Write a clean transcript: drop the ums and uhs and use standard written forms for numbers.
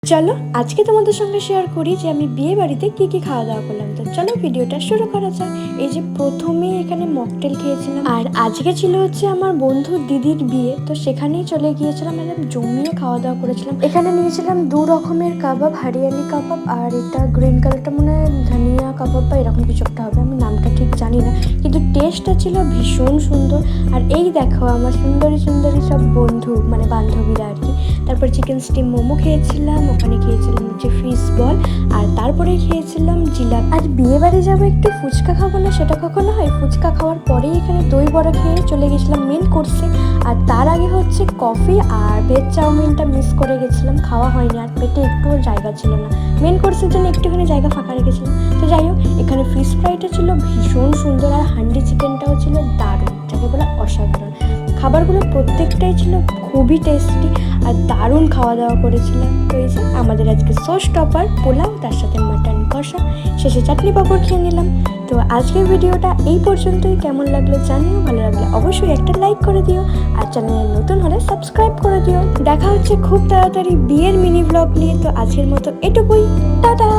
চলো আজকে তোমাদের সঙ্গে শেয়ার করি যে আমি বিয়ে বাড়িতে কি কি খাওয়া দাওয়া করলাম। তো চলো ভিডিওটা শুরু করা যাক। এই যে প্রথমেই এখানে মকটেল খেয়েছিলাম, আর আজকে ছিল হচ্ছে আমার বন্ধু দিদির বিয়ে, তো সেখানেই চলে গিয়েছিলাম। একদম জমিয়ে খাওয়া দাওয়া করেছিলাম। এখানে নিয়েছিলাম 2 রকমের কাবাব, হরিয়ালি কাবাব, আর এটা গ্রিন কালারটা মনে হয় ধনিয়া কাবাব বা এরকম কিছু একটা হবে, আমি নামটা ঠিক জানি না, কিন্তু টেস্টটা ছিল ভীষণ সুন্দর। আর এই দেখো আমার সুন্দরী সুন্দরী সব বন্ধু মানে বান্ধবীরা আর কি। তারপর চিকেন স্টিম মোমো খেয়েছিলাম, ওখানে খেয়েছিলাম হচ্ছে ফিশ বল, আর তারপরে খেয়েছিলাম জিলাপি। আর বিয়ে বাড়ি যাবো একটু ফুচকা খাবো না, সেটা কখনো হয়? ফুচকা খাওয়ার পরেই এখানে দই বড়া খেয়ে চলে গেছিলাম মেন কোর্সে। আর তার আগে হচ্ছে কফি আর ভেজ চাউমিনটা মিস করে গেছিলাম, খাওয়া হয়নি, আর পেটে একটুও জায়গা ছিল না। মেন কোর্সের জন্য একটুখানি জায়গা ফাঁকা রেখেছিলাম। তো যাই হোক, এখানে ফিশ ফ্রাইটা ছিল ভীষণ সুন্দর, আর হান্ডি চিকেনটাও ছিল দারুণ, যাকে বলে অসাধারণ। খাবারগুলো প্রত্যেকটাই ছিল খুবই টেস্টি আর দারুণ খাওয়া দাওয়া করেছিলাম। তো এই যে আমাদের আজকে সোস টপার পোলাও, তার সাথে মাটন কষা, শেষে চাটনি পাঁপড় খেয়ে নিলাম। তো আজকের ভিডিওটা এই পর্যন্তই। কেমন লাগলো জানিও, ভালো লাগলে অবশ্যই একটা লাইক করে দিও, আর চ্যানেলে নতুন হলে সাবস্ক্রাইব করে দিও। দেখা হচ্ছে খুব তাড়াতাড়ি বিয়ের মিনি ব্লগ নিয়ে। তো আজকের মতো এটুকুই, টাটা।